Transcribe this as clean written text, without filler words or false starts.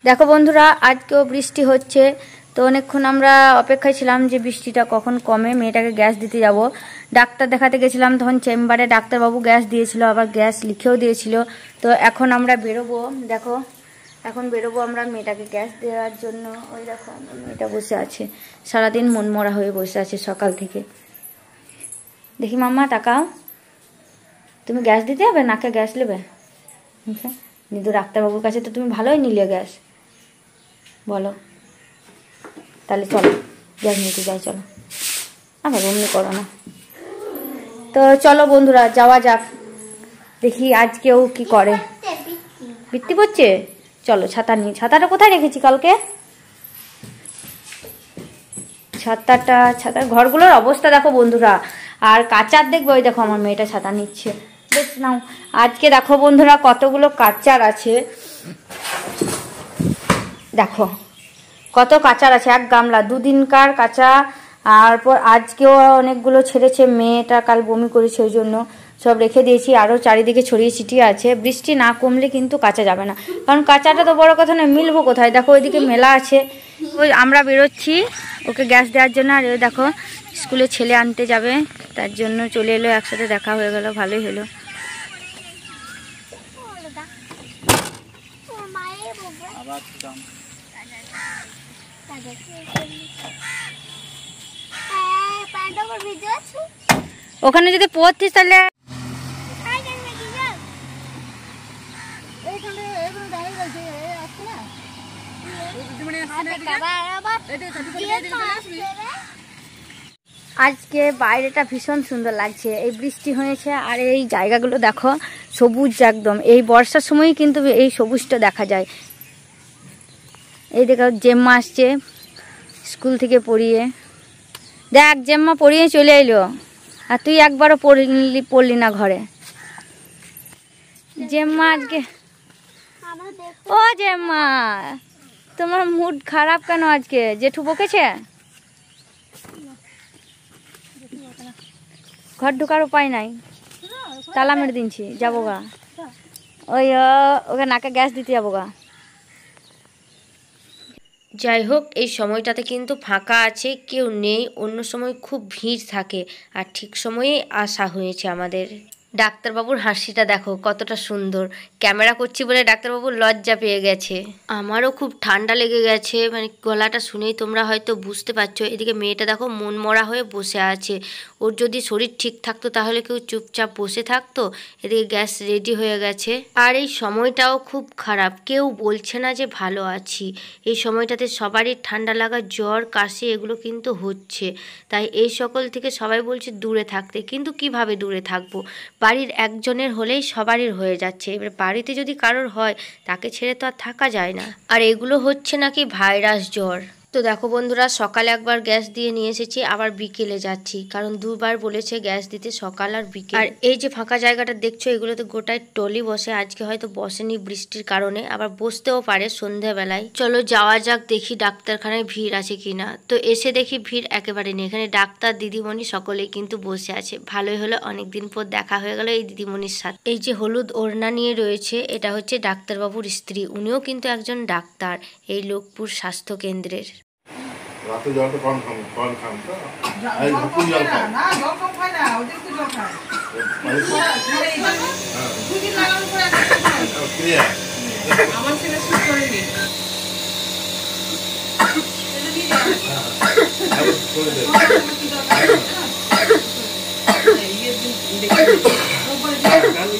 দেখো বন্ধুরা, আজকেও বৃষ্টি হচ্ছে। তো অনেকক্ষণ আমরা অপেক্ষায় ছিলাম যে বৃষ্টিটা কখন কমে, মেয়েটাকে গ্যাস দিতে যাব। ডাক্তার দেখাতে গেছিলাম, তখন চেম্বারে ডাক্তারবাবু গ্যাস দিয়েছিল, আবার গ্যাস লিখেও দিয়েছিল। তো এখন আমরা বেরোবো। দেখো এখন বেরোবো আমরা মেয়েটাকে গ্যাস দেওয়ার জন্য। ওই দেখো মেয়েটা বসে আছে, সারাদিন মনমরা হয়ে বসে আছে সকাল থেকে। দেখি মাম্মা তাকাও, তুমি গ্যাস দিতে হবে, নাকে গ্যাস নেবে? কিন্তু ডাক্তারবাবুর কাছে তো তুমি ভালোই নিলে গ্যাস, বলো তাহলে চলো গ্যাস নিতে যাই, চলো। আবার অমনি করো না। তো চলো বন্ধুরা যাওয়া যাক, দেখি আজকেও কি করে। বৃষ্টি পড়ছে, চলো ছাতা নিয়ে। ছাতাটা কোথায় রেখেছি কালকে? ছাতার ঘরগুলোর অবস্থা দেখো বন্ধুরা। আর কাচার দেখবে, ওই দেখো আমার মেয়েটা ছাতা নিচ্ছে। বেশ নাও। আজকে দেখো বন্ধুরা কতগুলো কাচার আছে, দেখো কত কাচার আছে। এক গামলা, দুদিনকার কাঁচা। তারপর আজকেও অনেকগুলো ছেড়েছে, মেয়েটা কাল বমি করেছে, ওই জন্য সব রেখে দিয়েছি। আরও চারিদিকে ছড়িয়ে ছিটিয়ে আছে। বৃষ্টি না কমলে কিন্তু কাঁচা যাবে না, কারণ কাঁচাটা তো বড় কথা নয়, মিলবো কোথায়? দেখো ওইদিকে মেলা আছে। ওই আমরা বেরোচ্ছি ওকে গ্যাস দেওয়ার জন্য। আর ওই দেখো স্কুলে ছেলে আনতে যাবে, তার জন্য চলে এলো, একসাথে দেখা হয়ে গেল, ভালোই হলো। ওখানে যদি পড়তিস তাহলে আজকে বাইরেটা ভীষণ সুন্দর লাগছে। এই বৃষ্টি হয়েছে আর এই জায়গাগুলো দেখো সবুজ একদম। এই বর্ষার সময়ই কিন্তু এই সবুজটা দেখা যায়। এই দেখো জেম্মা আসছে স্কুল থেকে পড়িয়ে, দেখ জেম্মা পড়িয়ে চলে এলো, আর তুই একবারও পড়লি না ঘরে। জেম্মা আজকে, ও জেম্মা তোমার মুড খারাপ কেন আজকে? জেঠু বকেছে? ঘর ঢোকার উপায় নাই, তালা মেরে দিনছি, যাবো গা। ওই ওকে নাকে গ্যাস দিতে যাবো গা। যাই হোক, এই সময়টাতে কিন্তু ফাঁকা আছে, কেউ নেই। অন্য সময় খুব ভিড় থাকে, আর ঠিক সময়ে আসা হয়েছে আমাদের। ডাক্তারবাবুর হাসিটা দেখো কতটা সুন্দর। ক্যামেরা করছি বলে ডাক্তারবাবুর লজ্জা পেয়ে গেছে। আমারও খুব ঠান্ডা লেগে গেছে, মানে গলাটা শুনেই তোমরা হয়তো বুঝতে পারছো। এদিকে মেয়েটা দেখো মনমরা হয়ে বসে আছে। ওর যদি শরীর ঠিক থাকতো তাহলে কেউ চুপচাপ বসে থাকতো। এদিকে গ্যাস রেডি হয়ে গেছে। আর এই সময়টাও খুব খারাপ, কেউ বলছে না যে ভালো আছি। এই সময়টাতে সবারই ঠান্ডা লাগা, জ্বর, কাশি এগুলো কিন্তু হচ্ছে। তাই এই সকল থেকে সবাই বলছে দূরে থাকতে, কিন্তু কিভাবে দূরে থাকবো? বাড়ির একজনের হলেই সবারই হয়ে যাচ্ছে। এবার বাড়িতে যদি কারোর হয় তাকে ছেড়ে তো আর থাকা যায় না। আর এগুলো হচ্ছে নাকি ভাইরাস জ্বর। তো দেখো বন্ধুরা, সকালে একবার গ্যাস দিয়ে নিয়ে এসেছি, আবার বিকেলে যাচ্ছি, কারণ দুবার বলেছে গ্যাস দিতে, সকাল আর বিকেল। আর এই যে ফাঁকা জায়গাটা দেখছো, এগুলোতে গোটায় টলি বসে। আজকে হয়তো বসেনি বৃষ্টির কারণে, আবার বসতেও পারে সন্ধ্যাবেলায়। চলো যাওয়া যাক, দেখি ডাক্তারখানায় ভিড় আছে কিনা। তো এসে দেখি ভিড় একেবারে নেই। এখানে ডাক্তার, দিদিমণি সকলেই কিন্তু বসে আছে। ভালোই হলো, অনেকদিন পর দেখা হয়ে গেল এই দিদিমণির সাথে। এই যে হলুদ ওড়না নিয়ে রয়েছে, এটা হচ্ছে ডাক্তারবাবুর স্ত্রী। উনিও কিন্তু একজন ডাক্তার এই লোকপুর স্বাস্থ্য কেন্দ্রের। রাতে জলটা কম খান তো, এই ভরপুর জল খাও না। জল কম খায় না, ওদের কি জল খায়? দুদিন লাগানোর পরে ক্লিয়ার। আমার ছেলে শুট করেনি, এটা দিয়ে দাও। আরে করে দে। এই দিন দেখি উপরে দিয়ে